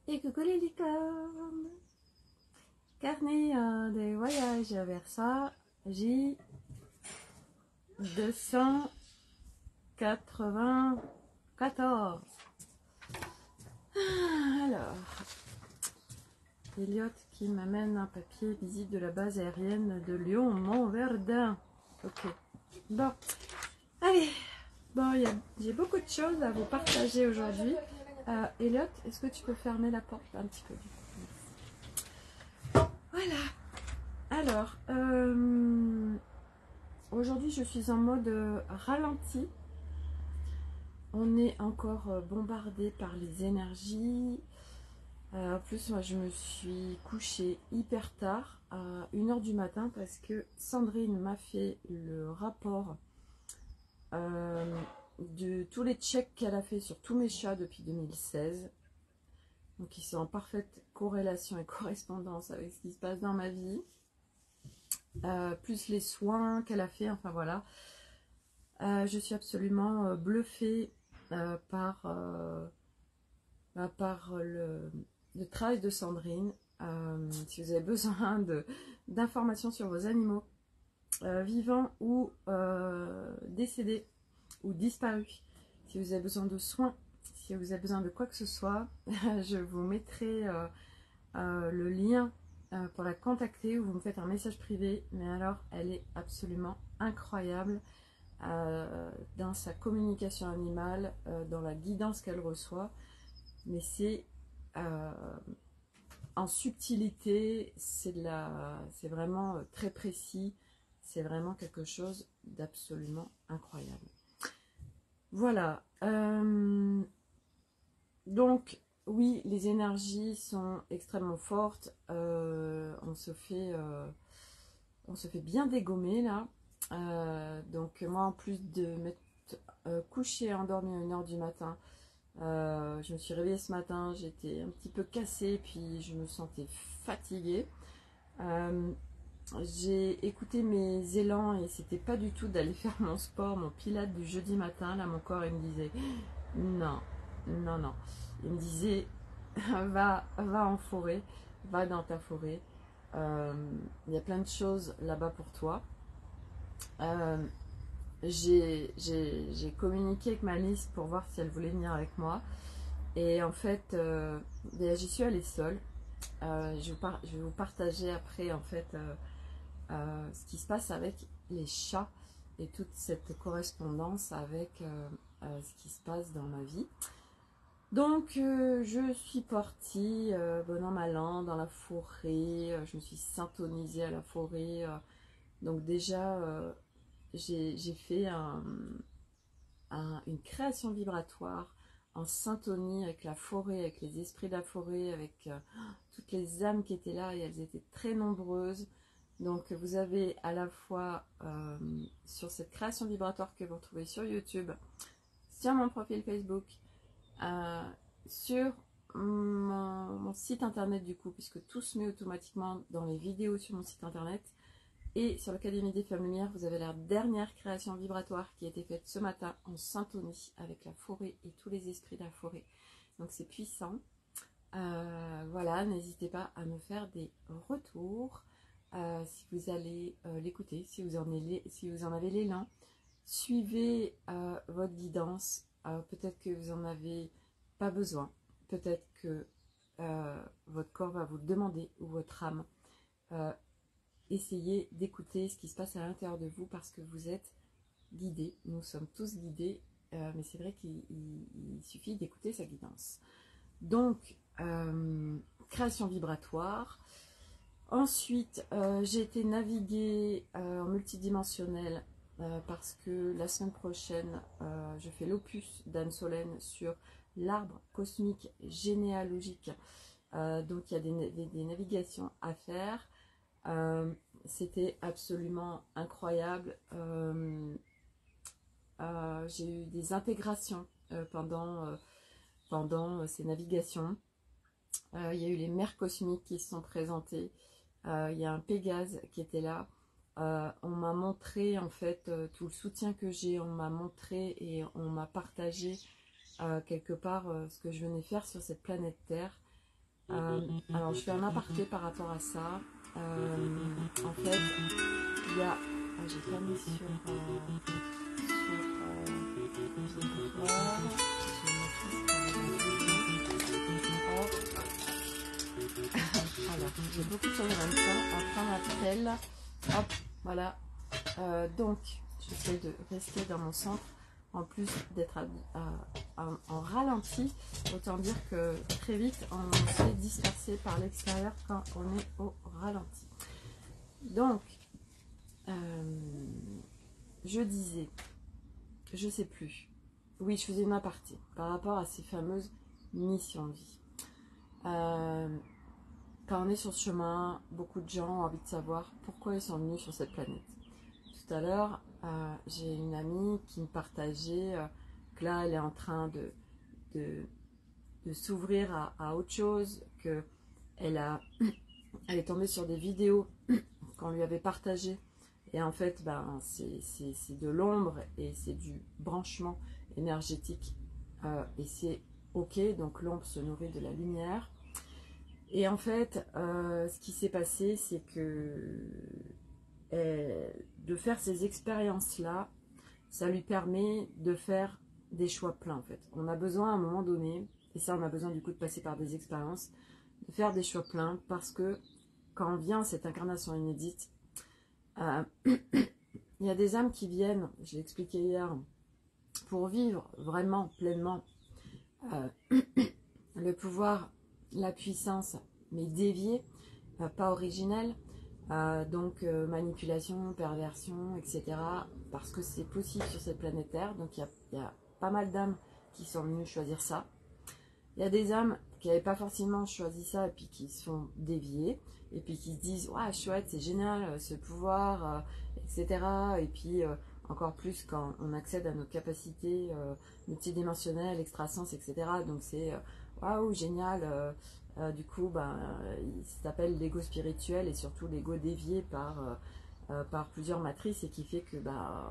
Et coucou les licornes. Carnet de voyage vers ça, J 294. Alors, Elliot qui m'amène un papier visite de la base aérienne de Lyon-Montverdun. Ok. Bon, allez. Bon, j'ai beaucoup de choses à vous partager aujourd'hui. Elliot, est-ce que tu peux fermer la porte un petit peu? Voilà. Alors, aujourd'hui, je suis en mode ralenti. On est encore bombardé par les énergies. En plus, moi, je me suis couchée hyper tard, à 1h du matin, parce que Sandrine m'a fait le rapport de tous les checks qu'elle a fait sur tous mes chats depuis 2016. Donc, ils sont en parfaite corrélation et correspondance avec ce qui se passe dans ma vie. Plus les soins qu'elle a fait, enfin voilà. Je suis absolument bluffée par le travail de Sandrine. Si vous avez besoin d'informations sur vos animaux, vivants ou décédés ou disparus, si vous avez besoin de soins, si vous avez besoin de quoi que ce soit, je vous mettrai le lien pour la contacter, ou vous me faites un message privé. Mais alors, elle est absolument incroyable dans sa communication animale, dans la guidance qu'elle reçoit. Mais c'est en subtilité, c'est vraiment très précis, c'est vraiment quelque chose d'absolument incroyable. Voilà. Donc, oui, les énergies sont extrêmement fortes. On se fait bien dégommer là. Donc, moi, en plus de m'être couchée et endormie à 1h du matin, je me suis réveillée ce matin, j'étais un petit peu cassée, puis je me sentais fatiguée. J'ai écouté mes élans et c'était pas du tout d'aller faire mon sport, mon pilate du jeudi matin. Là, mon corps, il me disait non, non, non. Il me disait va en forêt, va dans ta forêt. Il y a plein de choses là-bas pour toi. J'ai communiqué avec ma liste pour voir si elle voulait venir avec moi. Et en fait, j'y suis allée seule. Je vais vous partager après en fait ce qui se passe avec les chats et toute cette correspondance avec ce qui se passe dans ma vie. Donc je suis partie bon an mal an dans la forêt, je me suis syntonisée à la forêt. Donc déjà j'ai fait une création vibratoire en syntonie avec la forêt, avec les esprits de la forêt, avec toutes les âmes qui étaient là, et elles étaient très nombreuses. Donc vous avez à la fois sur cette création vibratoire que vous retrouvez sur YouTube, sur mon profil Facebook, sur mon site internet du coup, puisque tout se met automatiquement dans les vidéos sur mon site internet, et sur l'Académie des Femmes Lumière, vous avez la dernière création vibratoire qui a été faite ce matin en syntonie avec la forêt et tous les esprits de la forêt. Donc c'est puissant. Voilà, n'hésitez pas à me faire des retours si vous allez l'écouter, si vous en avez l'élan. Suivez votre guidance. Peut-être que vous n'en avez pas besoin. Peut-être que votre corps va vous le demander, ou votre âme. Essayez d'écouter ce qui se passe à l'intérieur de vous, parce que vous êtes guidés. Nous sommes tous guidés, mais c'est vrai qu'il suffit d'écouter sa guidance. Donc, création vibratoire. Ensuite, j'ai été naviguer en multidimensionnel parce que la semaine prochaine, je fais l'opus d'Anne Solène sur l'arbre cosmique généalogique. Donc, il y a des navigations à faire. C'était absolument incroyable. J'ai eu des intégrations pendant ces navigations. Il y a eu les mers cosmiques qui se sont présentées. Il y a un Pégase qui était là. On m'a montré en fait tout le soutien que j'ai. On m'a montré et on m'a partagé quelque part ce que je venais faire sur cette planète Terre. Alors je fais un aparté par rapport à ça. En fait, il y a... Ah, j'ai pas mis sur Vibreur. J'ai ma fille qui est hop. Alors, j'ai beaucoup de choses en même temps. Un train m'appelle. Hop, voilà. Donc, j'essaie de rester dans mon centre. En plus d'être en ralenti, autant dire que très vite, on s'est dispersé par l'extérieur quand on est au ralenti. Donc, je disais, je sais plus. Oui, je faisais une aparté par rapport à ces fameuses missions de vie. Quand on est sur ce chemin, beaucoup de gens ont envie de savoir pourquoi ils sont venus sur cette planète. Tout à l'heure, j'ai une amie qui me partageait que là, elle est en train de s'ouvrir à autre chose, qu'elle elle est tombée sur des vidéos qu'on lui avait partagées. Et en fait, ben, c'est de l'ombre et c'est du branchement énergétique. Et c'est ok, donc l'ombre se nourrit de la lumière. Et en fait, ce qui s'est passé, c'est que de faire ces expériences-là, ça lui permet de faire des choix pleins en fait. On a besoin à un moment donné, et ça on a besoin du coup de passer par des expériences, de faire des choix pleins parce que quand on vient à cette incarnation inédite, il y a des âmes qui viennent, je l'ai expliqué hier, pour vivre vraiment pleinement le pouvoir, la puissance, mais déviée, pas originelle. Donc manipulation, perversion, etc. Parce que c'est possible sur cette planète Terre. Donc il y a pas mal d'âmes qui sont venues choisir ça. Il y a des âmes qui n'avaient pas forcément choisi ça et puis qui se sont déviées. Et puis qui se disent ouais, chouette, c'est génial ce pouvoir, etc. Et puis encore plus quand on accède à nos capacités multidimensionnelles, extrasens, etc. Donc c'est waouh, génial. Du coup, ben, il s'appelle l'ego spirituel et surtout l'ego dévié par plusieurs matrices et qui fait que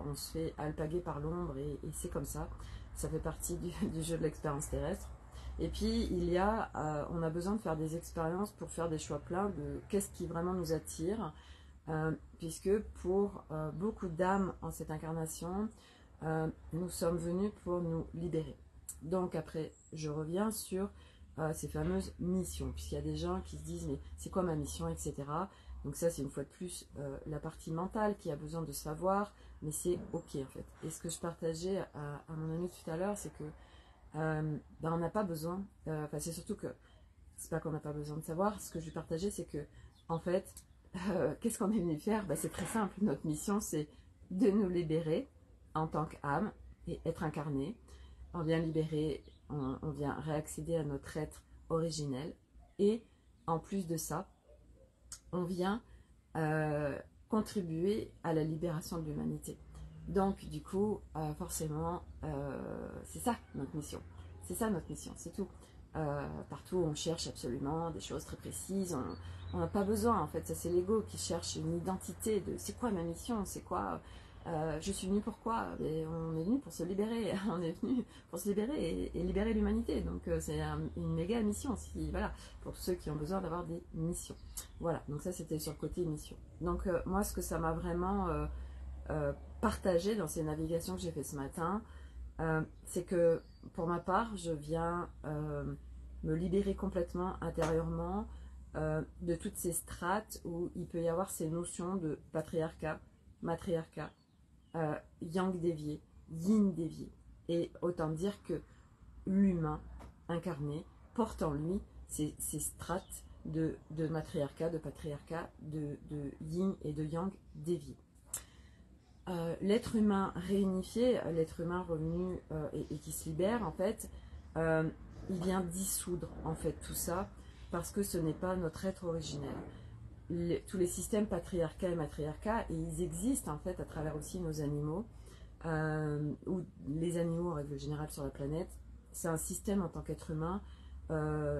on se fait alpaguer par l'ombre et c'est comme ça. Ça fait partie du jeu de l'expérience terrestre. Et puis, on a besoin de faire des expériences pour faire des choix pleins de qu'est-ce qui vraiment nous attire. Puisque pour beaucoup d'âmes en cette incarnation, nous sommes venus pour nous libérer. Donc après, je reviens sur ces fameuses missions, puisqu'il y a des gens qui se disent mais c'est quoi ma mission, etc. Donc ça c'est une fois de plus la partie mentale qui a besoin de savoir, mais c'est ok en fait. Et ce que je partageais à mon ami tout à l'heure, c'est que on n'a pas besoin, c'est surtout que c'est pas qu'on n'a pas besoin de savoir, ce que je lui partageais c'est que en fait, qu'est-ce qu'on est venu faire? C'est très simple, notre mission c'est de nous libérer en tant qu'âme et être incarné. On vient libérer, on vient réaccéder à notre être originel et en plus de ça, on vient contribuer à la libération de l'humanité. Donc du coup, forcément, c'est ça notre mission. C'est ça notre mission, c'est tout. Partout on cherche absolument des choses très précises, on n'a pas besoin en fait, ça c'est l'ego qui cherche une identité de c'est quoi ma mission, c'est quoi, je suis venu pourquoi, et on est venu pour se libérer, on est venu pour se libérer et libérer l'humanité, donc c'est une méga mission, voilà, pour ceux qui ont besoin d'avoir des missions. Voilà, donc ça c'était sur le côté mission. Donc moi ce que ça m'a vraiment partagé dans ces navigations que j'ai fait ce matin, c'est que pour ma part, je viens me libérer complètement intérieurement de toutes ces strates où il peut y avoir ces notions de patriarcat, matriarcat, yang dévié, yin dévié. Et autant dire que l'humain incarné porte en lui ces strates de matriarcat, de patriarcat, de yin et de yang dévié. L'être humain réunifié, l'être humain revenu et qui se libère en fait, il vient dissoudre en fait tout ça parce que ce n'est pas notre être originel. Tous les systèmes patriarcat et matriarcat, et ils existent en fait à travers aussi nos animaux ou les animaux en règle générale sur la planète. C'est un système en tant qu'être humain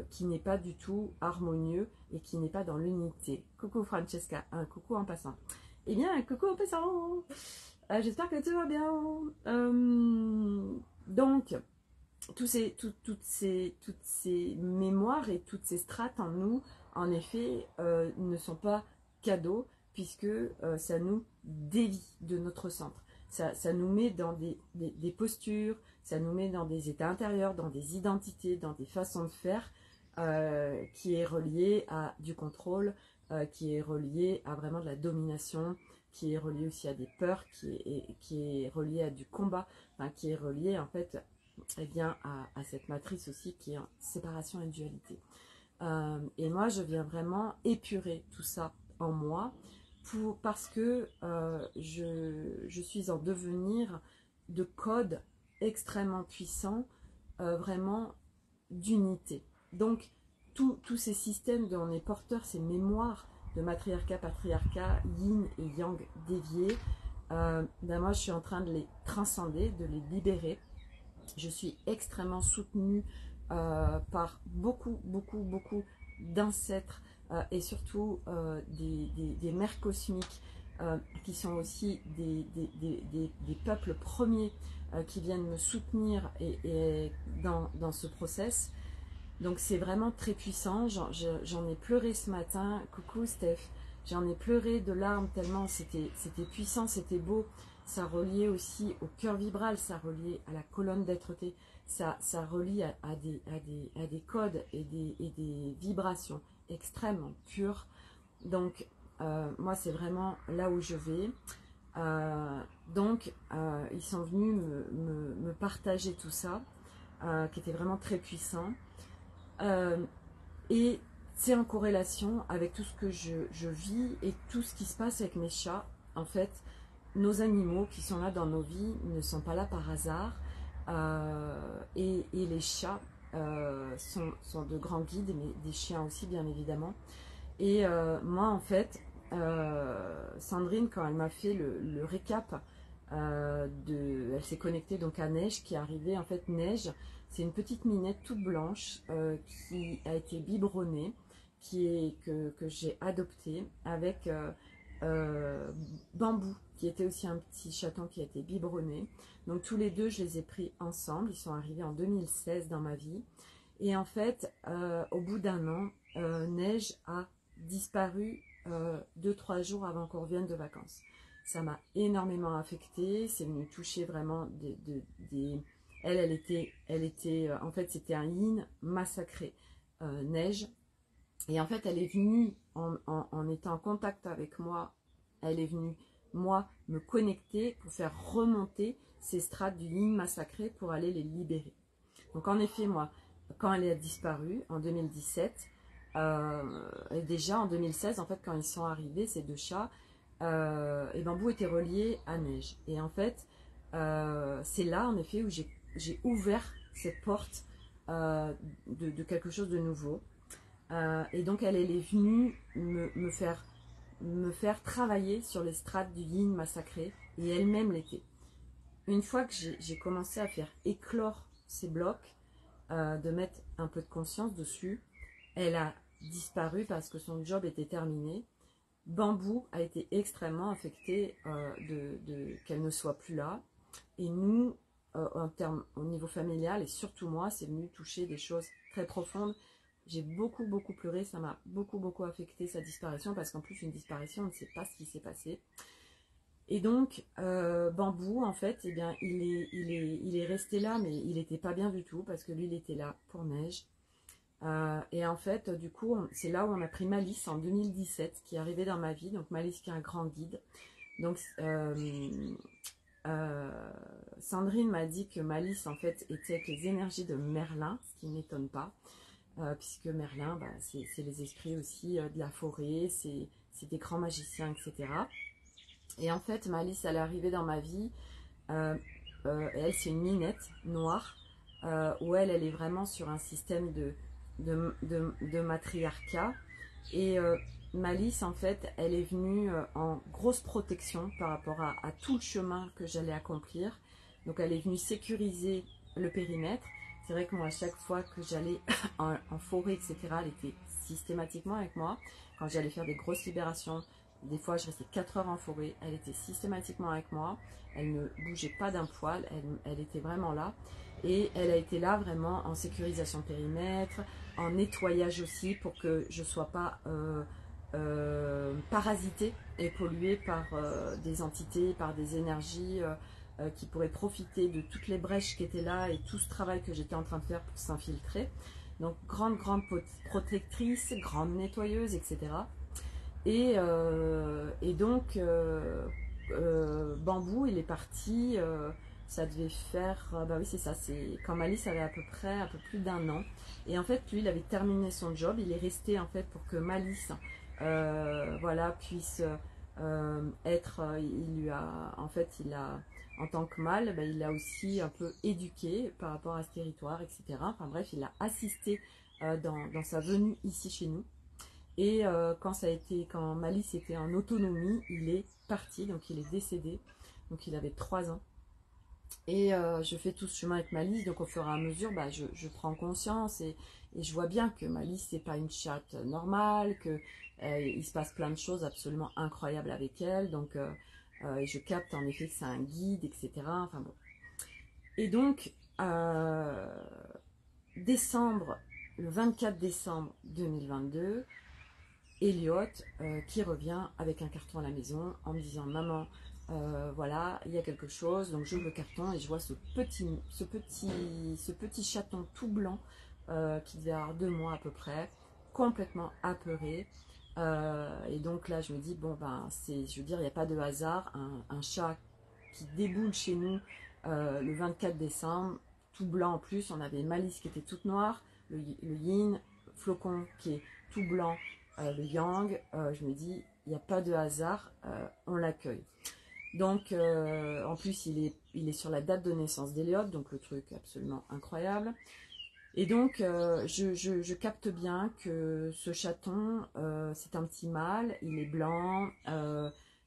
qui n'est pas du tout harmonieux et qui n'est pas dans l'unité. Coucou Francesca, un coucou en passant. Eh bien, coucou en passant. J'espère que tout va bien. Donc, toutes ces mémoires et toutes ces strates en nous, en effet, ne sont pas cadeaux, puisque ça nous dévie de notre centre. Ça nous met dans des postures, ça nous met dans des états intérieurs, dans des identités, dans des façons de faire, qui est relié à du contrôle, qui est relié à vraiment de la domination, qui est relié aussi à des peurs, qui est relié à du combat, enfin, qui est relié en fait eh bien, à cette matrice aussi qui est en séparation et dualité. Et moi, je viens vraiment épurer tout ça en moi parce que je suis en devenir de codes extrêmement puissants, vraiment d'unité. Donc, tous ces systèmes dont on est porteur, ces mémoires de matriarcat, patriarcat, yin et yang déviés, ben moi, je suis en train de les transcender, de les libérer. Je suis extrêmement soutenue par beaucoup d'ancêtres et surtout des mères cosmiques qui sont aussi des peuples premiers qui viennent me soutenir et dans ce process. Donc c'est vraiment très puissant. J'en ai pleuré ce matin. Coucou Steph. J'en ai pleuré de larmes tellement c'était puissant, c'était beau. Ça reliait aussi au cœur vibral, ça reliait à la colonne d'être-té, ça relie à des codes et des vibrations extrêmement pures. Donc, moi, c'est vraiment là où je vais. Donc, ils sont venus me partager tout ça, qui était vraiment très puissant. Et c'est en corrélation avec tout ce que je vis et tout ce qui se passe avec mes chats. En fait, nos animaux qui sont là dans nos vies ne sont pas là par hasard. Et les chats sont de grands guides, mais des chiens aussi, bien évidemment. Et moi, en fait, Sandrine, quand elle m'a fait le récap, elle s'est connectée donc à Neige, qui est arrivée. En fait, Neige, c'est une petite minette toute blanche qui a été biberonnée, que j'ai adoptée avec Bambou, qui était aussi un petit chaton qui a été biberonné. Donc tous les deux, je les ai pris ensemble. Ils sont arrivés en 2016 dans ma vie. Et en fait, au bout d'un an, Neige a disparu 2-3 jours avant qu'on revienne de vacances. Ça m'a énormément affectée. C'est venu toucher vraiment Elle était en fait, c'était un yin massacré, Neige. Et en fait, elle est venue en étant en contact avec moi. Elle est venue, moi, me connecter pour faire remonter ces strates du yin massacré pour aller les libérer. Donc en effet, moi, quand elle a disparu en 2017, et déjà en 2016, en fait, quand ils sont arrivés, ces deux chats, et Bambou était relié à Neige. Et en fait, c'est là, en effet, où j'ai ouvert cette porte de quelque chose de nouveau. Et donc, elle est venue me faire travailler sur les strates du yin massacré, et elle-même l'était. Une fois que j'ai commencé à faire éclore ces blocs, de mettre un peu de conscience dessus, elle a disparu parce que son job était terminé. Bambou a été extrêmement affecté qu'elle ne soit plus là. Et nous, au niveau familial, et surtout moi, c'est venu toucher des choses très profondes. J'ai beaucoup pleuré, ça m'a beaucoup affecté sa disparition, parce qu'en plus une disparition, on ne sait pas ce qui s'est passé. Et donc Bambou, en fait, eh bien, il est resté là, mais il n'était pas bien du tout, parce que lui, il était là pour Neige. Et en fait, du coup, c'est là où on a pris Malice en 2017, qui est arrivée dans ma vie. Donc Malice, qui est un grand guide. Donc Sandrine m'a dit que Malice, en fait, était avec les énergies de Merlin, ce qui ne m'étonne pas. Puisque Merlin, bah, c'est les esprits aussi de la forêt, c'est des grands magiciens, etc. Et en fait, Malice, elle est arrivée dans ma vie. Elle, c'est une minette noire, où elle est vraiment sur un système de matriarcat. Et Malice, en fait, elle est venue en grosse protection par rapport à tout le chemin que j'allais accomplir. Donc, elle est venue sécuriser le périmètre. C'est vrai que moi, à chaque fois que j'allais en forêt, etc., elle était systématiquement avec moi. Quand j'allais faire des grosses libérations, des fois, je restais 4 heures en forêt. Elle était systématiquement avec moi. Elle ne bougeait pas d'un poil. Elle était vraiment là. Et elle a été là vraiment en sécurisation de périmètre, en nettoyage aussi pour que je ne sois pas parasitée et polluée par des entités, par des énergies qui pourraient profiter de toutes les brèches qui étaient là et tout ce travail que j'étais en train de faire pour s'infiltrer. Donc grande protectrice, grande nettoyeuse, etc. Et donc Bambou, il est parti, ça devait faire, bah oui c'est ça, c'est quand Malice avait à peu près un peu plus d'1 an. Et en fait lui il avait terminé son job, il est resté en fait pour que Malice voilà, puisse être, il lui a, en fait il a, en tant que mâle, bah, il l'a aussi un peu éduqué par rapport à ce territoire, etc. Enfin bref, il a assisté dans sa venue ici chez nous. Et quand Malice était en autonomie, il est parti, donc il est décédé, donc il avait 3 ans. Et je fais tout ce chemin avec Malice, donc au fur et à mesure, bah, je prends conscience et je vois bien que Malice, c'est pas une chatte normale, que il se passe plein de choses absolument incroyables avec elle, donc et je capte en effet que c'est un guide, etc. Enfin bon. Et donc, le 24 décembre 2022, Elliot qui revient avec un carton à la maison en me disant maman voilà il y a quelque chose, donc j'ouvre le carton et je vois ce petit chaton tout blanc qui devait avoir 2 mois à peu près, complètement apeuré. Et donc là je me dis bon ben je veux dire il n'y a pas de hasard, un chat qui déboule chez nous le 24 décembre tout blanc. En plus on avait Malice qui était toute noire, le yin, Flocon qui est tout blanc, le yang. Je me dis il n'y a pas de hasard, on l'accueille. Donc en plus il est sur la date de naissance d'Eliott, donc le truc absolument incroyable. Et donc je capte bien que ce chaton c'est un petit mâle, il est blanc,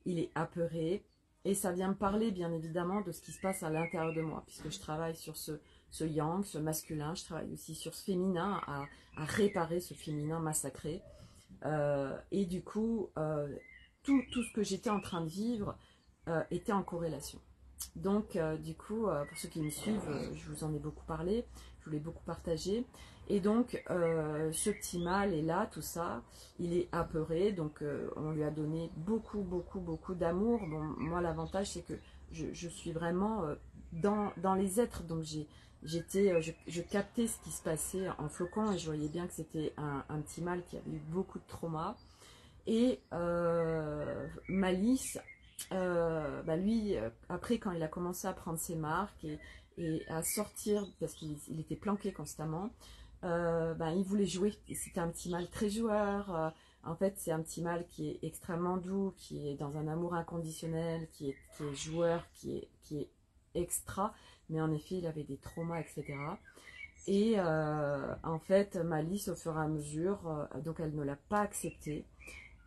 il est apeuré, et ça vient me parler bien évidemment de ce qui se passe à l'intérieur de moi, puisque je travaille sur ce yang, ce masculin, je travaille aussi sur ce féminin, à réparer ce féminin massacré. Et du coup, tout ce que j'étais en train de vivre était en corrélation. Donc, du coup, pour ceux qui me suivent, je vous en ai beaucoup parlé, je vous l'ai beaucoup partagé. Et donc, ce petit mâle est là, tout ça, il est apeuré, donc on lui a donné beaucoup d'amour. Bon, moi, l'avantage, c'est que je suis vraiment dans les êtres, donc je captais ce qui se passait en Flocon et je voyais bien que c'était un petit mâle qui avait eu beaucoup de traumas. Et Malice, bah lui, après quand il a commencé à prendre ses marques et à sortir, parce qu'il était planqué constamment, bah, il voulait jouer. C'était un petit mâle très joueur. En fait, c'est un petit mâle qui est extrêmement doux, qui est dans un amour inconditionnel, qui est joueur, qui est extra. Mais en effet, il avait des traumas, etc. Et en fait, Malice, au fur et à mesure, donc elle ne l'a pas accepté.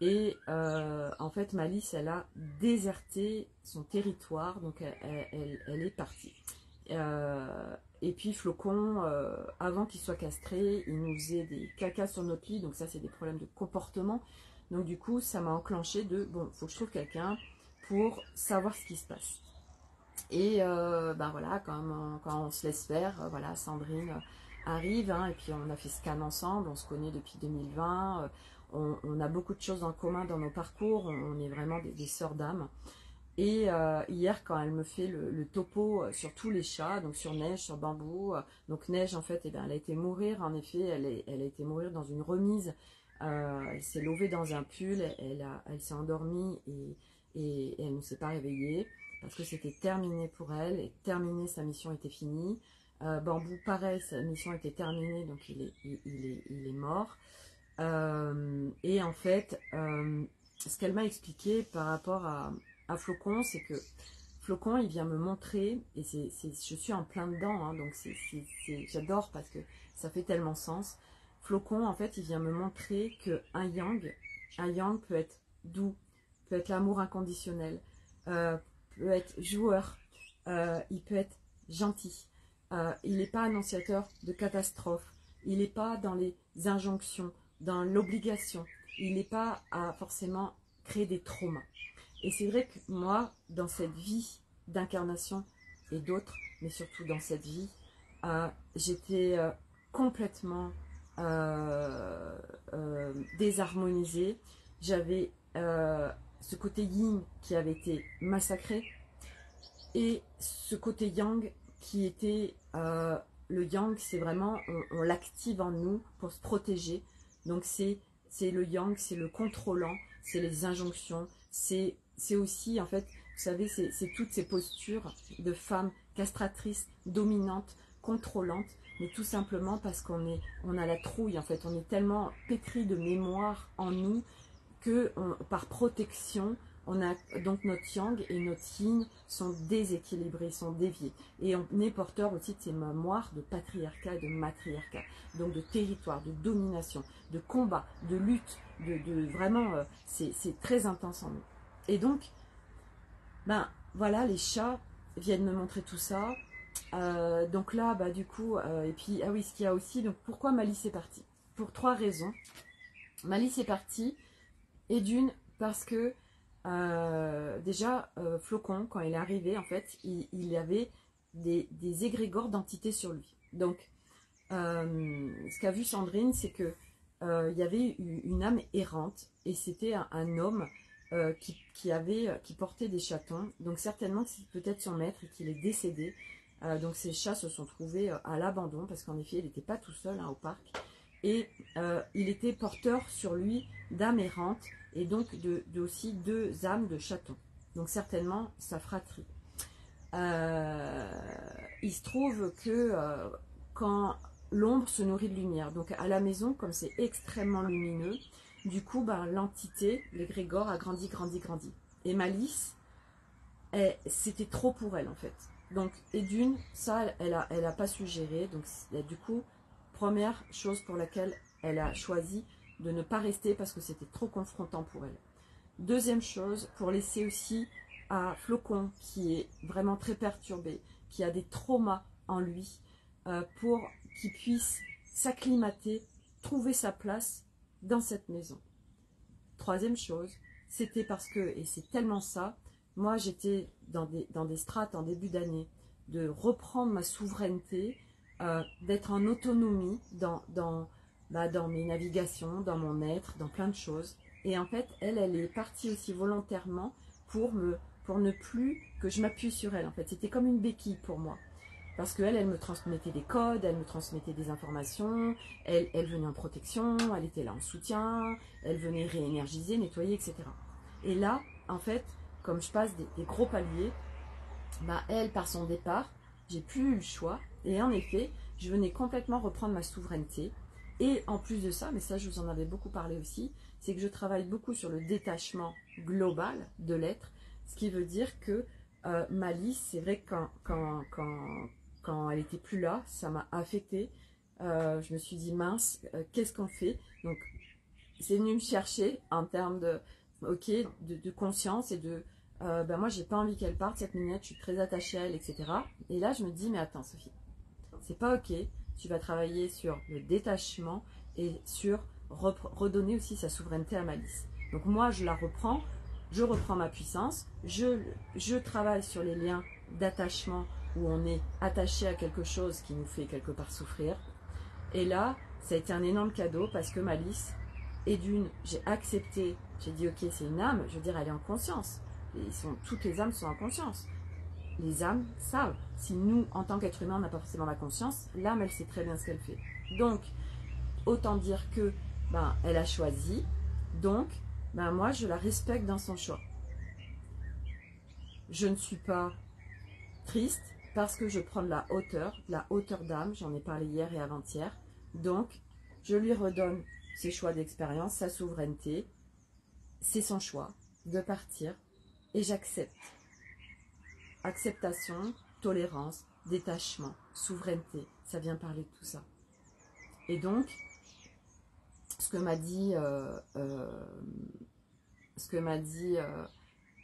Et en fait, Malice, elle a déserté son territoire, donc elle est partie. Et puis Flocon, avant qu'il soit castré, il nous faisait des cacas sur notre lit, donc ça c'est des problèmes de comportement. Donc du coup, ça m'a enclenché de, bon, faut que je trouve quelqu'un pour savoir ce qui se passe. Et ben voilà, quand on se laisse faire, voilà, Sandrine arrive, hein, et puis on a fait scan ensemble, on se connaît depuis 2020, on a beaucoup de choses en commun dans nos parcours, on est vraiment des sœurs d'âme. Et hier, quand elle me fait le topo sur tous les chats, donc sur Neige, sur Bambou, donc Neige, en fait, eh bien, elle a été mourir, en effet, elle a été mourir dans une remise, elle s'est levée dans un pull, elle s'est endormie et elle ne s'est pas réveillée, parce que c'était terminé pour elle, et terminé, sa mission était finie. Bambou, pareil, sa mission était terminée, donc il est mort. Et en fait, ce qu'elle m'a expliqué par rapport à Flocon, c'est que Flocon, il vient me montrer, et je suis en plein dedans, hein, donc j'adore parce que ça fait tellement sens. Flocon, en fait, il vient me montrer qu'un yang peut être doux, peut être l'amour inconditionnel, peut être joueur, il peut être gentil. Il n'est pas annonciateur de catastrophe, il n'est pas dans les injonctions, dans l'obligation, il n'est pas à forcément créer des traumas. Et c'est vrai que moi, dans cette vie d'incarnation et d'autres, mais surtout dans cette vie, j'étais complètement désharmonisée. J'avais ce côté yin qui avait été massacré et ce côté yang qui était le yang, c'est vraiment on l'active en nous pour se protéger. Donc c'est le yang, c'est le contrôlant, c'est les injonctions, c'est aussi en fait, vous savez, c'est toutes ces postures de femmes castratrices, dominantes, contrôlantes, mais tout simplement parce on a la trouille en fait, on est tellement pétri de mémoire en nous que par protection, on a donc notre yang et notre yin sont déséquilibrés, sont déviés. Et on est porteur aussi de ces mémoires de patriarcat et de matriarcat, donc de territoire, de domination, de combat, de lutte, de vraiment, c'est très intense en nous. Et donc, ben voilà, les chats viennent me montrer tout ça. Donc là, bah du coup, et puis, ah oui, ce qu'il y a aussi, donc pourquoi Malice est partie? Pour 3 raisons. Malice est partie, et d'une, parce que déjà, Flocon, quand il est arrivé, en fait, il avait des égrégores d'entités sur lui. Donc, ce qu'a vu Sandrine, c'est que il y avait une âme errante, et c'était un homme qui portait des chatons. Donc, certainement que c'est peut-être son maître et qu'il est décédé. Donc, ces chats se sont trouvés à l'abandon, parce qu'en effet, il n'était pas tout seul au parc. Et il était porteur sur lui d'âmes errantes et donc aussi 2 âmes de chatons. Donc certainement sa fratrie. Il se trouve que quand l'ombre se nourrit de lumière, donc à la maison, comme c'est extrêmement lumineux, du coup l'entité, l'égrégore a grandi. Et Malice, c'était trop pour elle en fait. Donc, et d'une, ça elle a pas su gérer, donc du coup, première chose pour laquelle elle a choisi de ne pas rester parce que c'était trop confrontant pour elle. Deuxième chose, pour laisser aussi à Flocon, qui est vraiment très perturbé, qui a des traumas en lui, pour qu'il puisse s'acclimater, trouver sa place dans cette maison. Troisième chose, c'était parce que, et c'est tellement ça, moi j'étais dans des strates en début d'année, de reprendre ma souveraineté, d'être en autonomie dans mes navigations, dans mon être, dans plein de choses. Et en fait, elle est partie aussi volontairement pour ne plus que je m'appuie sur elle. En fait, c'était comme une béquille pour moi. Parce qu'elle me transmettait des codes, elle me transmettait des informations, elle venait en protection, elle était là en soutien, elle venait réénergiser, nettoyer, etc. Et là, en fait, comme je passe des gros paliers, elle, par son départ, j'ai plus eu le choix. Et en effet, je venais complètement reprendre ma souveraineté. Et en plus de ça, mais ça je vous en avais beaucoup parlé aussi, c'est que je travaille beaucoup sur le détachement global de l'être, ce qui veut dire que Malice, c'est vrai que quand elle était plus là, ça m'a affectée. Je me suis dit mince, qu'est-ce qu'on fait? Donc c'est venu me chercher en termes de conscience et de moi j'ai pas envie qu'elle parte cette minette, je suis très attachée à elle, etc. Et là je me dis mais attends Sophie, c'est pas ok, tu vas travailler sur le détachement et sur redonner aussi sa souveraineté à Malice. Donc moi je reprends ma puissance, je travaille sur les liens d'attachement où on est attaché à quelque chose qui nous fait quelque part souffrir. Et là ça a été un énorme cadeau parce que Malice, et d'une, j'ai accepté, j'ai dit ok c'est une âme, je veux dire elle est en conscience, toutes les âmes sont en conscience. Les âmes savent. Si nous, en tant qu'être humain, on n'a pas forcément la conscience, l'âme, elle sait très bien ce qu'elle fait. Donc, autant dire que, elle a choisi. Donc, moi, je la respecte dans son choix. Je ne suis pas triste parce que je prends de la hauteur d'âme. J'en ai parlé hier et avant-hier. Donc, je lui redonne ses choix d'expérience, sa souveraineté. C'est son choix de partir et j'accepte. Acceptation, tolérance, détachement, souveraineté, ça vient parler de tout ça. Et donc, ce que m'a dit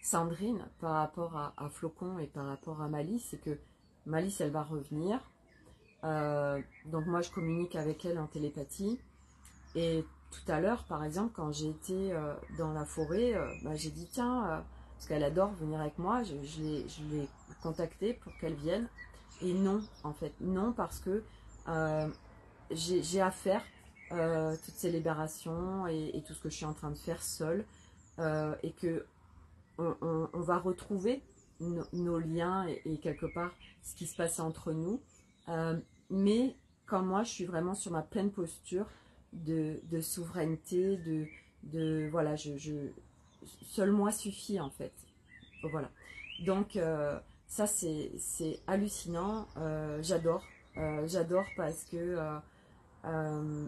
Sandrine par rapport à Flocon et par rapport à Malice, c'est que Malice, elle va revenir. Donc moi, je communique avec elle en télépathie. Et tout à l'heure, par exemple, quand j'ai été dans la forêt, j'ai dit tiens... parce qu'elle adore venir avec moi, je l'ai contactée pour qu'elle vienne. Et non, en fait, non, parce que j'ai à faire toutes ces libérations et tout ce que je suis en train de faire seule, et que on va retrouver nos liens et quelque part ce qui se passe entre nous. Mais quand moi, je suis vraiment sur ma pleine posture de souveraineté, voilà, seul moi suffit en fait. Voilà. Donc ça c'est hallucinant. J'adore parce que euh,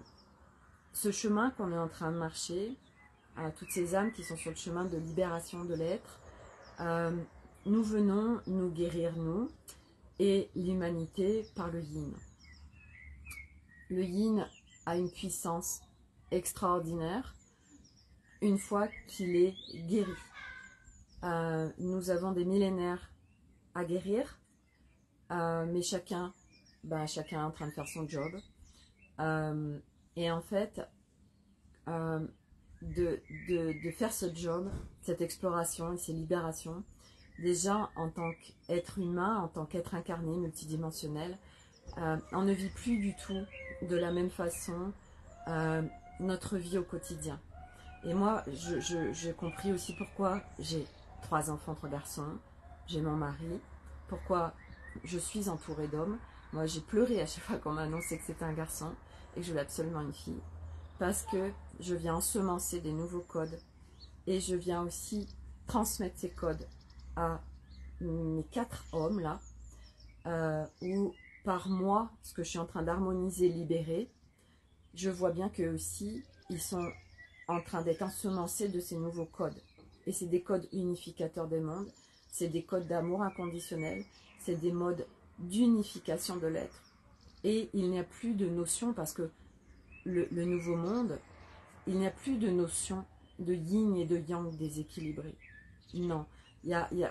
ce chemin qu'on est en train de marcher, toutes ces âmes qui sont sur le chemin de libération de l'être, nous venons nous guérir nous et l'humanité par le yin. Le yin a une puissance extraordinaire une fois qu'il est guéri. Nous avons des millénaires à guérir, mais chacun est en train de faire son job. Et en fait, de faire ce job, cette exploration et ces libérations, déjà en tant qu'être humain, en tant qu'être incarné, multidimensionnel, on ne vit plus du tout de la même façon notre vie au quotidien. Et moi, j'ai compris aussi pourquoi j'ai 3 enfants, 3 garçons, j'ai mon mari, pourquoi je suis entourée d'hommes. Moi, j'ai pleuré à chaque fois qu'on m'a annoncé que c'était un garçon et que je voulais absolument une fille. Parce que je viens ensemencer des nouveaux codes et je viens aussi transmettre ces codes à mes 4 hommes là, où par moi, ce que je suis en train d'harmoniser, libérer, je vois bien qu'eux aussi, ils sont en train d'être ensemencés de ces nouveaux codes. Et c'est des codes unificateurs des mondes, c'est des codes d'amour inconditionnel, c'est des modes d'unification de l'être. Et il n'y a plus de notion, parce que le nouveau monde, il n'y a plus de notion de yin et de yang déséquilibré. Non,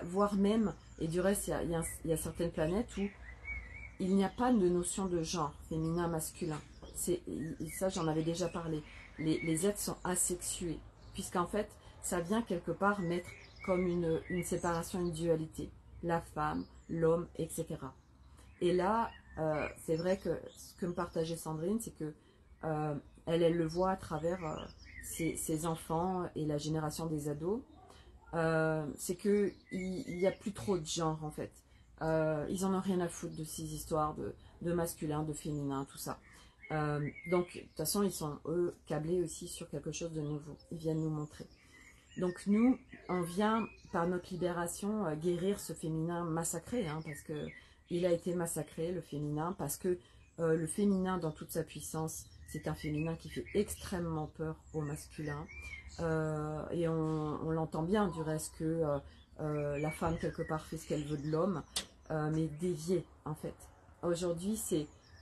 voire même, et du reste, il y a certaines planètes où il n'y a pas de notion de genre, féminin, masculin. Ça, j'en avais déjà parlé. Les êtres sont asexués, puisqu'en fait, ça vient quelque part mettre comme une séparation, une dualité. La femme, l'homme, etc. Et là, c'est vrai que ce que me partageait Sandrine, c'est que elle le voit à travers ses enfants et la génération des ados. C'est qu'il n'y a plus trop de genre, en fait. Ils en ont rien à foutre de ces histoires de masculin, de féminin, tout ça. Donc, de toute façon, ils sont, eux, câblés aussi sur quelque chose de nouveau. Ils viennent nous montrer. Donc, nous, on vient, par notre libération, guérir ce féminin massacré, hein, parce que il a été massacré, le féminin, parce que le féminin, dans toute sa puissance, c'est un féminin qui fait extrêmement peur au masculin. Et on l'entend bien, du reste, que la femme, quelque part, fait ce qu'elle veut de l'homme, mais déviée, en fait. Aujourd'hui,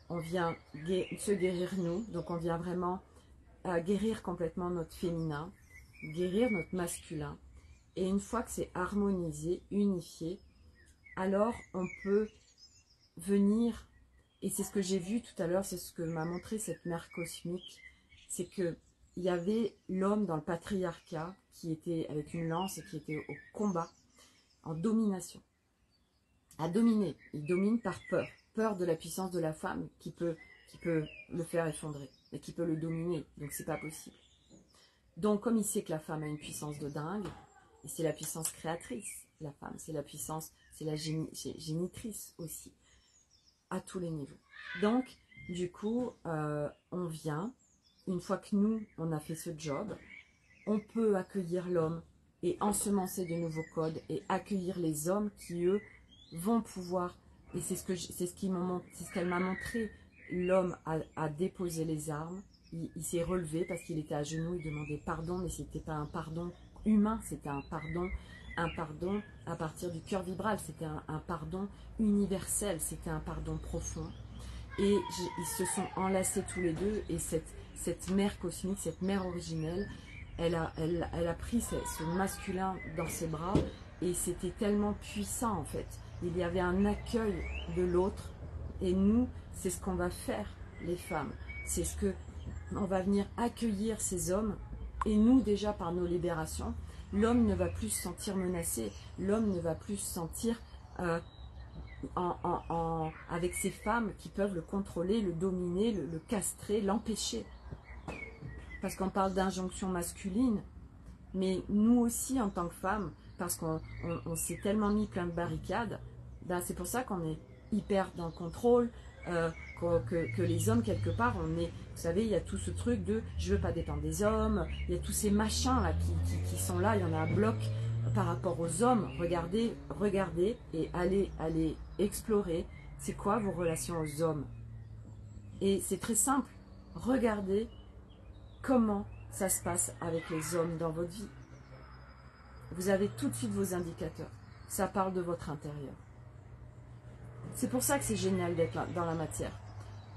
on vient se guérir nous, donc on vient vraiment guérir complètement notre féminin, guérir notre masculin. Et une fois que c'est harmonisé, unifié, alors on peut venir, et c'est ce que j'ai vu tout à l'heure, c'est ce que m'a montré cette mère cosmique, c'est que il y avait l'homme dans le patriarcat qui était avec une lance et qui était au combat, en domination, à dominer. Il domine par peur, peur de la puissance de la femme qui peut le faire effondrer et qui peut le dominer, donc c'est pas possible. Donc comme il sait que la femme a une puissance de dingue, et c'est la puissance créatrice, la femme, c'est la puissance, c'est la génitrice aussi, à tous les niveaux. Donc du coup, on vient, une fois que nous, on a fait ce job, on peut accueillir l'homme et ensemencer de nouveaux codes et accueillir les hommes qui, eux, vont pouvoir, et c'est ce qu'elle m'a montré, l'homme a déposé les armes, il s'est relevé parce qu'il était à genoux, il demandait pardon, mais c'était pas un pardon humain, c'était un pardon à partir du cœur vibral, c'était un pardon universel, c'était un pardon profond. Et ils se sont enlacés tous les deux, et cette mère cosmique, cette mère originelle, elle a pris ce masculin dans ses bras, et c'était tellement puissant en fait. Il y avait un accueil de l'autre, et nous, c'est ce qu'on va faire, les femmes. C'est ce que on va venir accueillir ces hommes, et nous déjà par nos libérations, l'homme ne va plus se sentir menacé, l'homme ne va plus se sentir avec ces femmes qui peuvent le contrôler, le dominer, le castrer, l'empêcher. Parce qu'on parle d'injonction masculine, mais nous aussi en tant que femmes, parce qu'on s'est tellement mis plein de barricades, ben c'est pour ça qu'on est hyper dans le contrôle, que les hommes quelque part, on est, vous savez, il y a tout ce truc de je veux pas dépendre des hommes, il y a tous ces machins là qui sont là, il y en a un bloc par rapport aux hommes. Regardez et allez explorer, c'est quoi vos relations aux hommes. Et c'est très simple, regardez comment ça se passe avec les hommes dans votre vie. Vous avez tout de suite vos indicateurs. Ça parle de votre intérieur. C'est pour ça que c'est génial d'être dans la matière.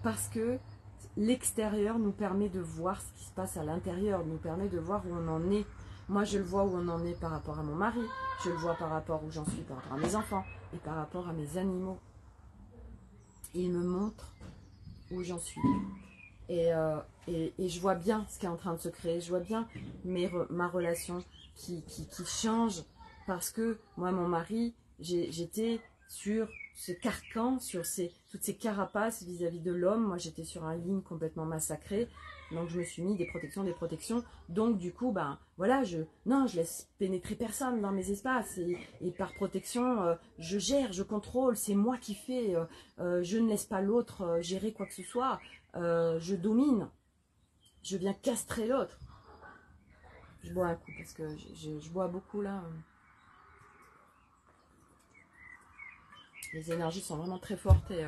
Parce que l'extérieur nous permet de voir ce qui se passe à l'intérieur, nous permet de voir où on en est. Moi, je le vois où on en est par rapport à mon mari, je le vois par rapport où j'en suis par rapport à mes enfants et par rapport à mes animaux. Il me montre où j'en suis. Et je vois bien ce qui est en train de se créer, je vois bien ma relation qui change, parce que moi, mon mari, j'étais sur ce carcan, sur toutes ces carapaces vis-à-vis de l'homme. Moi, j'étais sur un ligne complètement massacré, donc je me suis mis des protections. Donc du coup, ben voilà, je laisse pénétrer personne dans mes espaces, et par protection, je gère, je contrôle, c'est moi qui fais, je ne laisse pas l'autre gérer quoi que ce soit, je domine, je viens castrer l'autre. Je bois un coup parce que je bois beaucoup là. Les énergies sont vraiment très fortes, et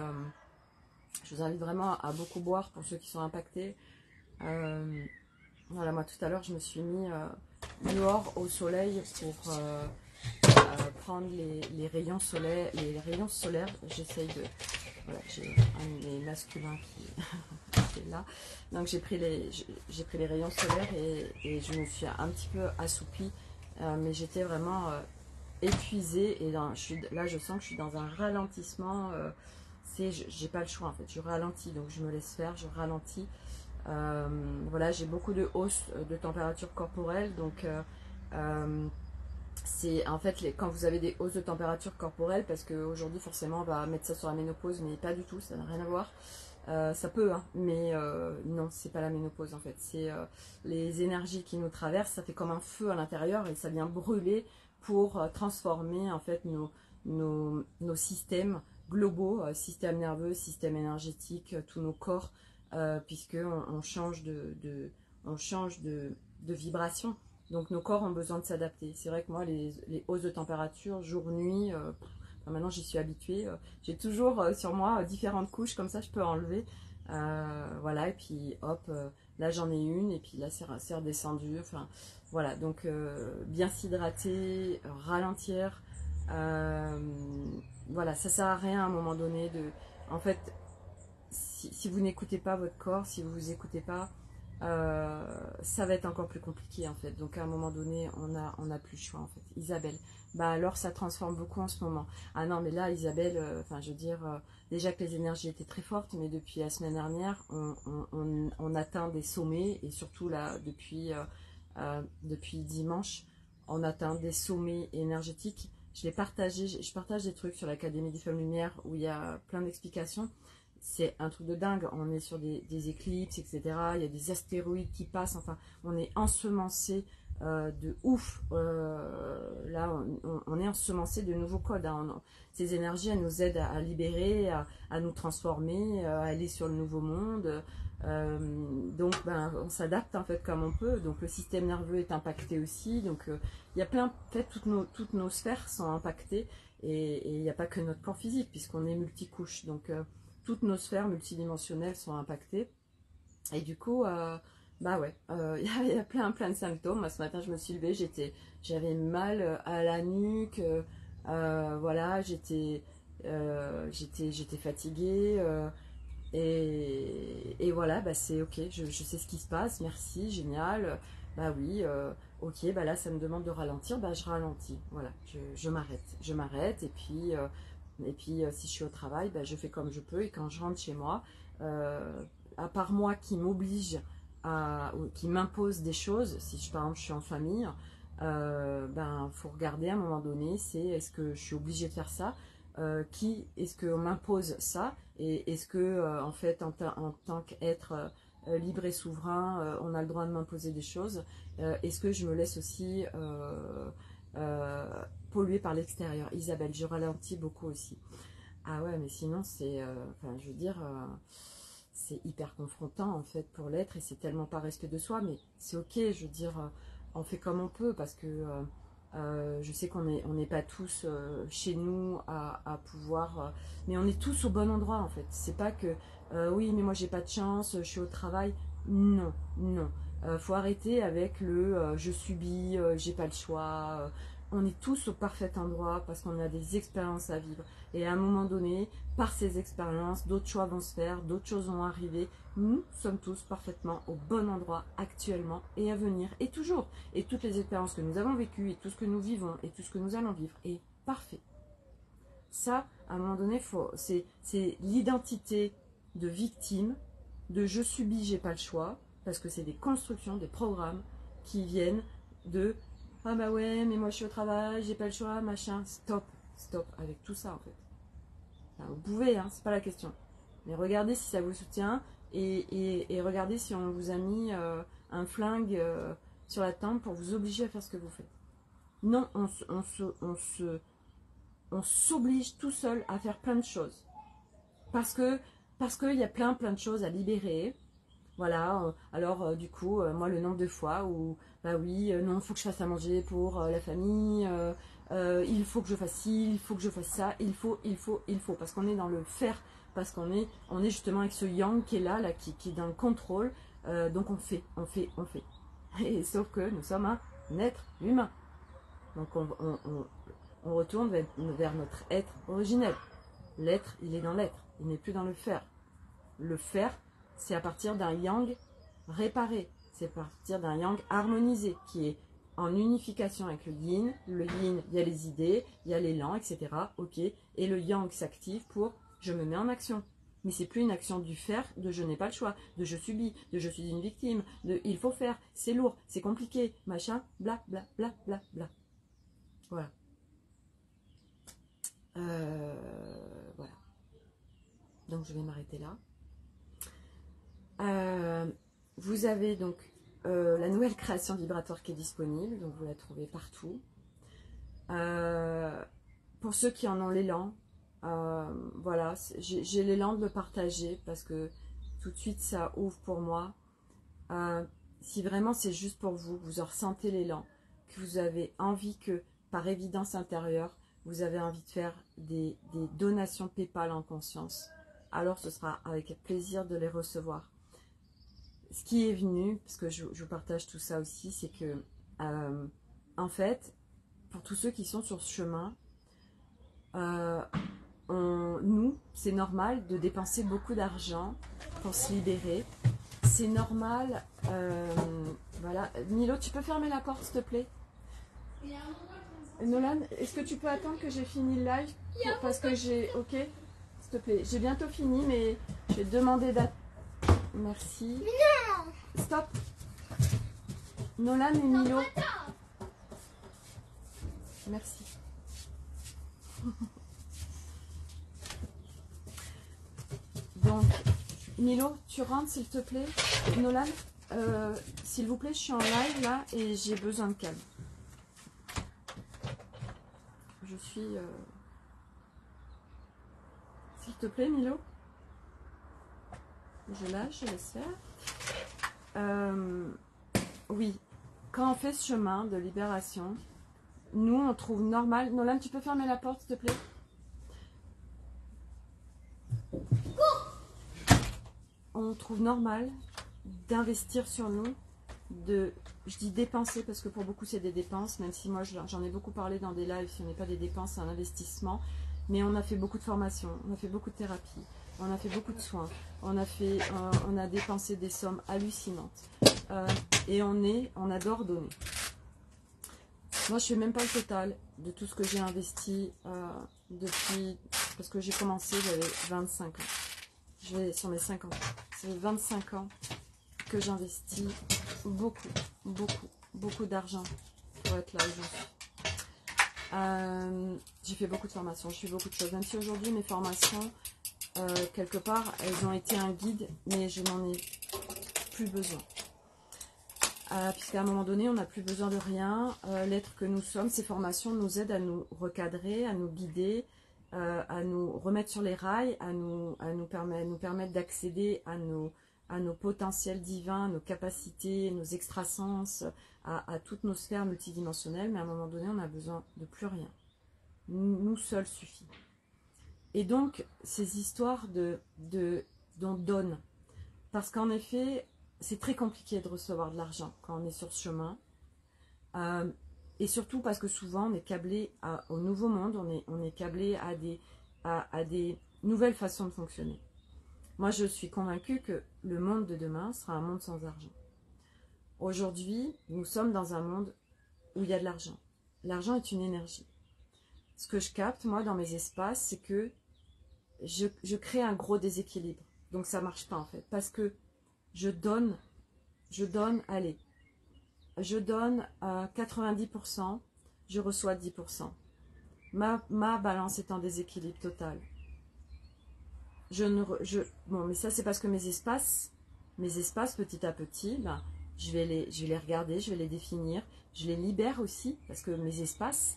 je vous invite vraiment à beaucoup boire pour ceux qui sont impactés. Voilà, moi tout à l'heure je me suis mis dehors au soleil pour prendre les rayons solaires. J'essaye de... Voilà, j'ai un de mes masculins qui est là. Donc j'ai pris les rayons solaires, et je me suis un petit peu assouplie, mais j'étais vraiment épuisée, et là je sens que je suis dans un ralentissement. J'ai pas le choix en fait, je ralentis, donc je me laisse faire, je ralentis. Voilà, j'ai beaucoup de hausse de température corporelle, donc c'est en fait quand vous avez des hausses de température corporelle, parce qu'aujourd'hui forcément on va mettre ça sur la ménopause, mais pas du tout, ça n'a rien à voir. Ça peut, hein, mais non, c'est pas la ménopause en fait, c'est les énergies qui nous traversent, ça fait comme un feu à l'intérieur, et ça vient brûler pour transformer en fait nos systèmes globaux, système nerveux, système énergétique, tous nos corps, puisque on change de vibration. Donc nos corps ont besoin de s'adapter. C'est vrai que moi, les hausses de température, jour-nuit, maintenant j'y suis habituée. J'ai toujours sur moi différentes couches, comme ça je peux enlever. Voilà, et puis hop, là j'en ai une, et puis là c'est redescendu. Enfin voilà, donc bien s'hydrater, ralentir. Voilà, ça sert à rien à un moment donné de... En fait, si vous n'écoutez pas votre corps, si vous vous écoutez pas, ça va être encore plus compliqué en fait. Donc à un moment donné, on a plus le choix en fait. Isabelle, bah alors ça transforme beaucoup en ce moment. Ah non, mais là Isabelle, enfin je veux dire, déjà que les énergies étaient très fortes, mais depuis la semaine dernière, on atteint des sommets, et surtout là depuis dimanche, on atteint des sommets énergétiques. Je partage des trucs sur l'Académie des Femmes Lumière où il y a plein d'explications. C'est un truc de dingue, on est sur des éclipses, etc. Il y a des astéroïdes qui passent, enfin, on est ensemencé de ouf. Là, on est ensemencé de nouveaux codes. Hein. Ces énergies, elles nous aident à libérer, à nous transformer, à aller sur le nouveau monde. Donc, ben, on s'adapte en fait comme on peut. Donc, le système nerveux est impacté aussi. Donc, il y a plein, en fait, toutes nos sphères sont impactées. Et il n'y a pas que notre corps physique, puisqu'on est multicouche. Donc, toutes nos sphères multidimensionnelles sont impactées, et du coup bah ouais, y a plein de symptômes. Moi, ce matin je me suis levée, j'avais mal à la nuque, voilà, j'étais fatiguée, et voilà, bah c'est ok, je sais ce qui se passe, merci, génial, bah oui, ok, bah là ça me demande de ralentir, bah je ralentis, voilà, je m'arrête, et puis si je suis au travail, ben, je fais comme je peux, et quand je rentre chez moi, à part moi qui m'oblige, qui m'impose des choses, si par exemple je suis en famille, ben faut regarder à un moment donné, est-ce que je suis obligée de faire ça, qui est-ce qu'on m'impose ça, et est-ce que en fait en tant qu'être libre et souverain, on a le droit de m'imposer des choses, est-ce que je me laisse aussi polluer par l'extérieur. Isabelle, je ralentis beaucoup aussi. Ah ouais, mais sinon c'est, enfin je veux dire, c'est hyper confrontant en fait pour l'être, et c'est tellement pas respect de soi, mais c'est ok, je veux dire, on fait comme on peut, parce que je sais qu'on n'est pas tous chez nous à pouvoir, mais on est tous au bon endroit en fait. C'est pas que oui mais moi j'ai pas de chance, je suis au travail. Non, non. Faut arrêter avec le je subis, j'ai pas le choix. On est tous au parfait endroit parce qu'on a des expériences à vivre. Et à un moment donné, par ces expériences, d'autres choix vont se faire, d'autres choses vont arriver. Nous sommes tous parfaitement au bon endroit actuellement et à venir, et toujours. Et toutes les expériences que nous avons vécues, et tout ce que nous vivons, et tout ce que nous allons vivre est parfait. Ça, à un moment donné, c'est l'identité de victime, de je subis, j'ai pas le choix, parce que c'est des constructions, des programmes qui viennent de ah bah ouais, mais moi je suis au travail, j'ai pas le choix, machin. Stop, stop avec tout ça en fait. Enfin, vous pouvez, hein, c'est pas la question. Mais regardez si ça vous soutient, et regardez si on vous a mis un flingue sur la tempe pour vous obliger à faire ce que vous faites. Non, on s'oblige tout seul à faire plein de choses. Parce qu'il y a plein de choses à libérer. Voilà, alors du coup, moi le nombre de fois où, bah oui, non, il faut que je fasse à manger pour la famille, il faut que je fasse ci, il faut que je fasse ça, il faut, parce qu'on est dans le faire, parce qu'on est justement avec ce yang qui est là qui est dans le contrôle, donc on fait. Et sauf que nous sommes un être humain. Donc on retourne vers notre être originel. L'être, il est dans l'être, il n'est plus dans le faire. Le faire, c'est à partir d'un yang réparé, c'est à partir d'un yang harmonisé, qui est en unification avec le yin. Le yin, il y a les idées, il y a l'élan, etc. Ok. Et le yang s'active pour je me mets en action. Mais c'est plus une action du faire, de je n'ai pas le choix, de je subis, de je suis une victime, de il faut faire, c'est lourd, c'est compliqué, machin, bla bla bla bla bla. Voilà. Voilà. Donc je vais m'arrêter là. Vous avez donc la nouvelle création vibratoire qui est disponible, donc vous la trouvez partout. Pour ceux qui en ont l'élan, voilà, j'ai l'élan de le partager parce que tout de suite ça ouvre pour moi. Si vraiment c'est juste pour vous, vous en ressentez l'élan, que vous avez envie que, par évidence intérieure, vous avez envie de faire des donations PayPal en conscience, alors ce sera avec plaisir de les recevoir. Ce qui est venu, parce que je vous partage tout ça aussi, c'est que, en fait, pour tous ceux qui sont sur ce chemin, nous, c'est normal de dépenser beaucoup d'argent pour se libérer. C'est normal, voilà. Milo, tu peux fermer la porte, s'il te plaît? Nolan, est-ce que tu peux attendre que j'ai fini le live? Parce que j'ai... Ok, s'il te plaît. J'ai bientôt fini, mais je vais te demander d'attendre. Merci. Stop. Nolan et Milo. Merci. Donc, Milo, tu rentres s'il te plaît. Nolan, s'il vous plaît, je suis en live là et j'ai besoin de calme. Je suis... S'il te plaît, Milo. Je lâche, je laisse faire. Oui, quand on fait ce chemin de libération, nous, on trouve normal... Nolan, tu peux fermer la porte, s'il te plaît? On trouve normal d'investir sur nous, je dis dépenser parce que pour beaucoup c'est des dépenses, même si moi j'en ai beaucoup parlé dans des lives, ce n'est pas des dépenses, c'est un investissement, mais on a fait beaucoup de formations, on a fait beaucoup de thérapie, on a fait beaucoup de soins, on a dépensé des sommes hallucinantes, et on adore donner. Moi je ne fais même pas le total de tout ce que j'ai investi depuis, parce que j'ai commencé, j'avais 25 ans. Je vais sur mes 50 ans. C'est 25 ans que j'investis beaucoup d'argent pour être là où j'en suis. J'ai fait beaucoup de formations, je fais beaucoup de choses. Même si aujourd'hui mes formations, quelque part, elles ont été un guide, mais je n'en ai plus besoin. Puisqu'à un moment donné, on n'a plus besoin de rien. L'être que nous sommes, ces formations nous aident à nous recadrer, à nous guider, à nous remettre sur les rails, à nous permettre d'accéder à nos potentiels divins, nos capacités, nos extrasens, à toutes nos sphères multidimensionnelles. Mais à un moment donné, on n'a besoin de plus rien. Nous seuls suffit. Et donc, ces histoires d'on donne. Parce qu'en effet, c'est très compliqué de recevoir de l'argent quand on est sur ce chemin. Et surtout parce que souvent, on est câblé au nouveau monde, on est câblé à des nouvelles façons de fonctionner. Moi, je suis convaincue que le monde de demain sera un monde sans argent. Aujourd'hui, nous sommes dans un monde où il y a de l'argent. L'argent est une énergie. Ce que je capte, moi, dans mes espaces, c'est que je crée un gros déséquilibre. Donc, ça ne marche pas, en fait. Parce que je donne, allez, je donne à 90%, je reçois 10%. Ma balance est en déséquilibre total. Bon, mais ça, c'est parce que mes espaces, petit à petit, ben, je vais les regarder, je vais les définir, je les libère aussi, parce que nos espaces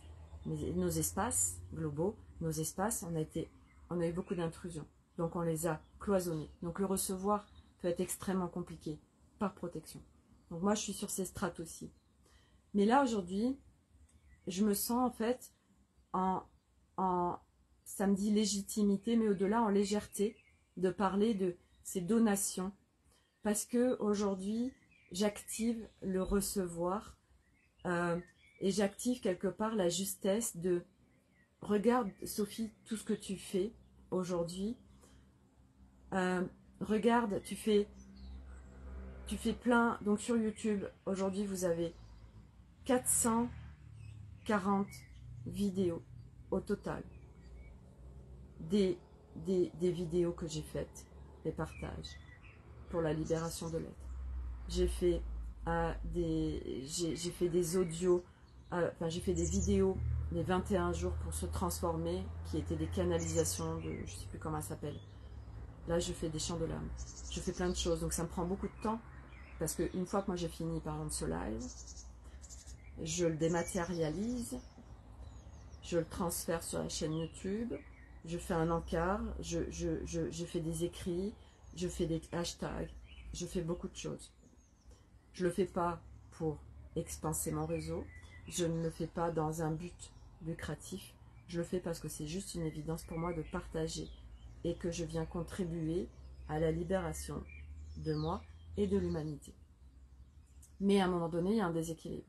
globaux, nos espaces, on a eu beaucoup d'intrusions. Donc, on les a cloisonnés. Donc, le recevoir peut être extrêmement compliqué, par protection. Donc, moi, je suis sur ces strates aussi. Mais là, aujourd'hui, je me sens, en fait, ça me dit légitimité, mais au-delà, en légèreté, de parler de ces donations. Parce que aujourd'hui, j'active le recevoir et j'active quelque part la justesse de regarde, Sophie, tout ce que tu fais aujourd'hui. Regarde, tu fais plein. Donc sur YouTube, aujourd'hui, vous avez 440 vidéos au total. Des vidéos que j'ai faites, des partages pour la libération de l'être. J'ai fait des audios, j'ai fait des vidéos les 21 jours pour se transformer, qui étaient des canalisations de, je ne sais plus comment ça s'appelle. Là, je fais des chants de l'âme. Je fais plein de choses, donc ça me prend beaucoup de temps. Parce qu'une fois que moi j'ai fini par exemple ce live, je le dématérialise, je le transfère sur la chaîne YouTube, je fais un encart, je fais des écrits, je fais des hashtags, je fais beaucoup de choses. Je ne le fais pas pour expanser mon réseau, je ne le fais pas dans un but lucratif, je le fais parce que c'est juste une évidence pour moi de partager et que je viens contribuer à la libération de moi et de l'humanité. Mais à un moment donné, il y a un déséquilibre.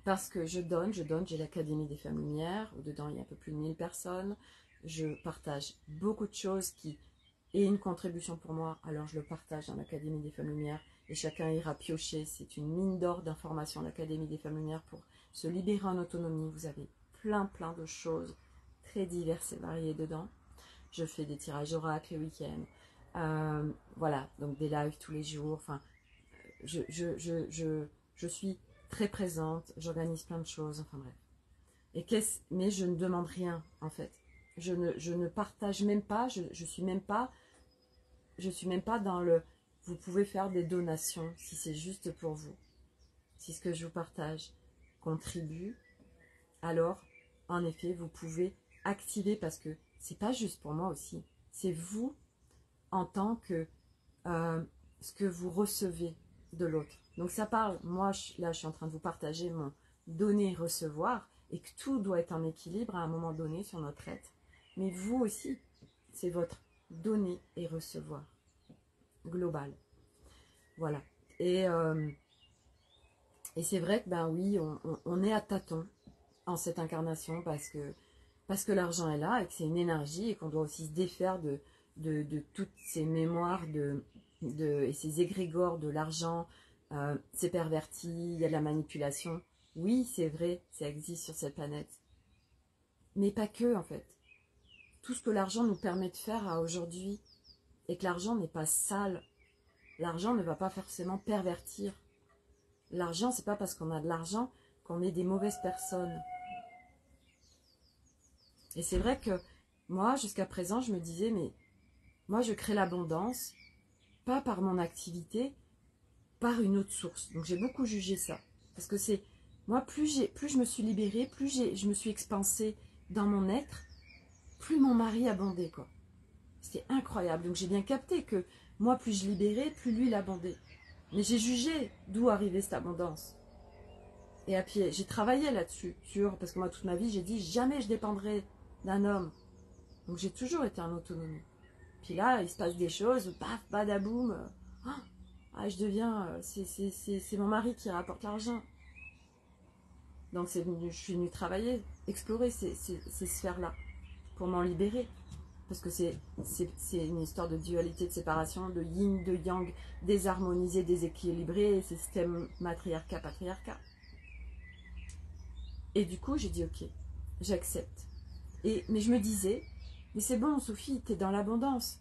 Parce que je donne, j'ai l'Académie des Femmes Lumières, où dedans il y a un peu plus de 1000 personnes, je partage beaucoup de choses qui est une contribution pour moi, alors je le partage dans l'Académie des Femmes Lumières, et chacun ira piocher, c'est une mine d'or d'informations, l'Académie des Femmes Lumières, pour se libérer en autonomie. Vous avez plein de choses très diverses et variées dedans. Je fais des tirages oracles les week-ends, voilà, donc des lives tous les jours, enfin, je suis très présente, j'organise plein de choses, enfin bref. Mais je ne demande rien, en fait. Je ne partage même pas, je suis même pas dans le... Vous pouvez faire des donations si c'est juste pour vous. Si ce que je vous partage contribue, alors, en effet, vous pouvez activer, parce que c'est pas juste pour moi aussi, c'est vous en tant que ce que vous recevez de l'autre. Donc ça parle, moi là je suis en train de vous partager mon donner-recevoir, et que tout doit être en équilibre à un moment donné sur notre être. Mais vous aussi, c'est votre donner et recevoir global. Voilà. Et c'est vrai que ben oui, on est à tâtons en cette incarnation parce que l'argent est là et que c'est une énergie et qu'on doit aussi se défaire de toutes ces mémoires et ces égrégores de l'argent. C'est perverti, il y a de la manipulation. Oui, c'est vrai, ça existe sur cette planète. Mais pas que, en fait. Tout ce que l'argent nous permet de faire à aujourd'hui, et que l'argent n'est pas sale. L'argent ne va pas forcément pervertir. L'argent, c'est pas parce qu'on a de l'argent qu'on est des mauvaises personnes. Et c'est vrai que moi, jusqu'à présent, je me disais, mais moi, je crée l'abondance, pas par mon activité, par une autre source. Donc j'ai beaucoup jugé ça. Parce que c'est, moi, plus je me suis libérée, je me suis expansée dans mon être, plus mon mari abondait, quoi. C'était incroyable. Donc j'ai bien capté que moi, plus je libérais, plus lui l'abondait. Mais j'ai jugé d'où arrivait cette abondance. Et à pied, j'ai travaillé là-dessus, parce que moi, toute ma vie, j'ai dit jamais je dépendrai d'un homme. Donc j'ai toujours été en autonomie. Puis là, il se passe des choses, paf, badaboum. Je deviens, c'est mon mari qui rapporte l'argent. Donc je suis venue travailler, explorer ces sphères-là, pour m'en libérer. Parce que c'est une histoire de dualité, de séparation, de yin, de yang, désharmonisé, déséquilibré, système matriarcat-patriarcat. Et du coup, j'ai dit ok, j'accepte. Mais je me disais, mais c'est bon Sophie, t'es dans l'abondance.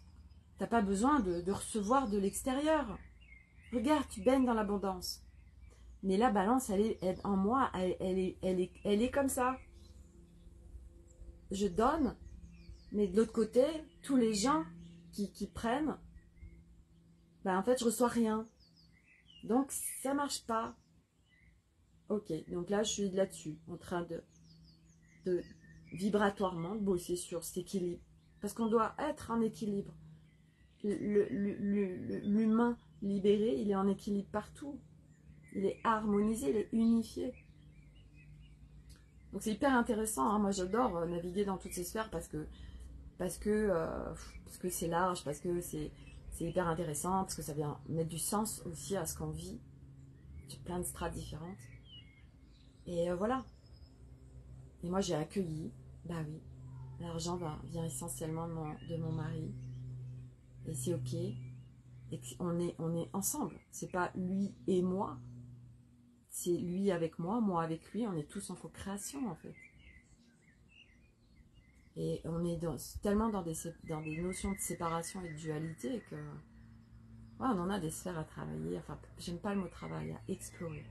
T'as pas besoin de recevoir de l'extérieur. Regarde, tu baignes dans l'abondance. Mais la balance, en moi, elle est comme ça. Je donne, mais de l'autre côté, tous les gens qui prennent, en fait, je reçois rien. Donc, ça marche pas. Ok, donc là, je suis là-dessus, en train de vibratoirement bosser sur cet équilibre. Parce qu'on doit être en équilibre. L'humain libéré, il est en équilibre partout. Il est harmonisé, il est unifié. Donc c'est hyper intéressant, hein. Moi j'adore naviguer dans toutes ces sphères parce que c'est large, parce que c'est hyper intéressant, parce que ça vient mettre du sens aussi à ce qu'on vit. J'ai plein de strates différentes. Et voilà. Et moi j'ai accueilli, bah oui, l'argent vient essentiellement de mon mari. Et c'est ok. Et on est ensemble. C'est pas lui et moi. C'est lui avec moi avec lui. On est tous en co-création en fait. Et on est tellement dans des notions de séparation et de dualité que on en a des sphères à travailler. Enfin, j'aime pas le mot travail, à explorer.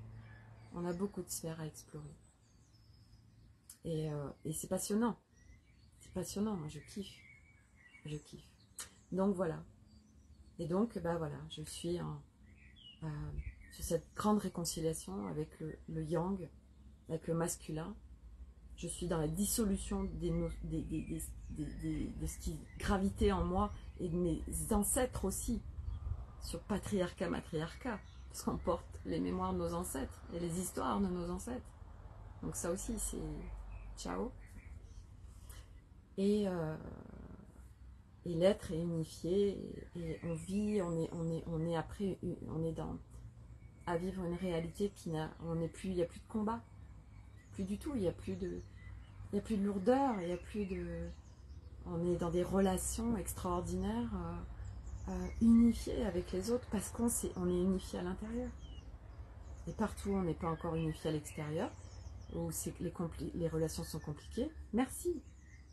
On a beaucoup de sphères à explorer. Et c'est passionnant. C'est passionnant, moi je kiffe. Je kiffe. Donc voilà. Et donc, voilà, je suis sur cette grande réconciliation avec le yang, avec le masculin. Je suis dans la dissolution de ce qui gravitait en moi et de mes ancêtres aussi, sur patriarcat, matriarcat, parce qu'on porte les mémoires de nos ancêtres et les histoires de nos ancêtres. Donc ça aussi, c'est ciao. Et l'être est unifié et on vit, on est après, on est à vivre une réalité il n'y a plus de combat, plus du tout, il n'y a plus de lourdeur, on est dans des relations extraordinaires, unifiées avec les autres parce qu'on est unifié à l'intérieur. Et partout on n'est pas encore unifié à l'extérieur, où les relations sont compliquées, merci,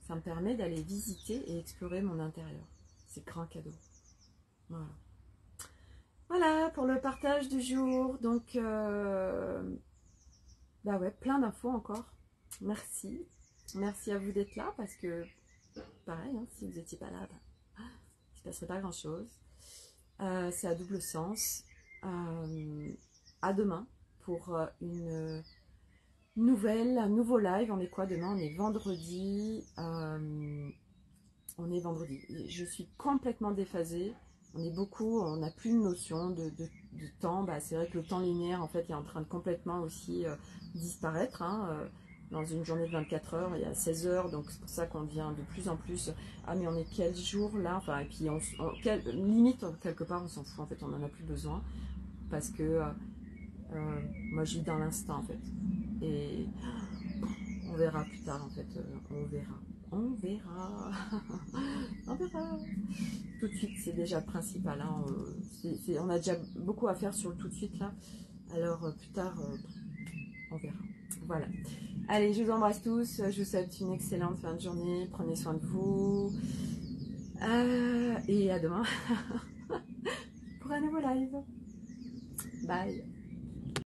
ça me permet d'aller visiter et explorer mon intérieur. C'est grand cadeau. Voilà pour le partage du jour. Donc ouais, plein d'infos encore. Merci à vous d'être là, parce que pareil, hein, si vous n'étiez pas là, il ne se passerait pas grand chose. C'est à double sens. À demain pour un nouveau live. On est quoi demain? On est vendredi. Je suis complètement déphasée. On n'a plus de notion de temps. C'est vrai que le temps linéaire en fait est en train de complètement aussi disparaître, hein. Dans une journée de 24 heures, il y a 16 heures, donc c'est pour ça qu'on devient de plus en plus mais on est quel jour là, enfin, et puis limite quelque part on s'en fout en fait, on n'en a plus besoin parce que moi je vis dans l'instant en fait, et on verra plus tard en fait, on verra on verra tout de suite, c'est déjà le principal, hein. On a déjà beaucoup à faire sur le tout de suite là, alors plus tard on verra. Voilà. Allez, je vous embrasse tous. Je vous souhaite une excellente fin de journée. Prenez soin de vous. Et à demain pour un nouveau live. Bye.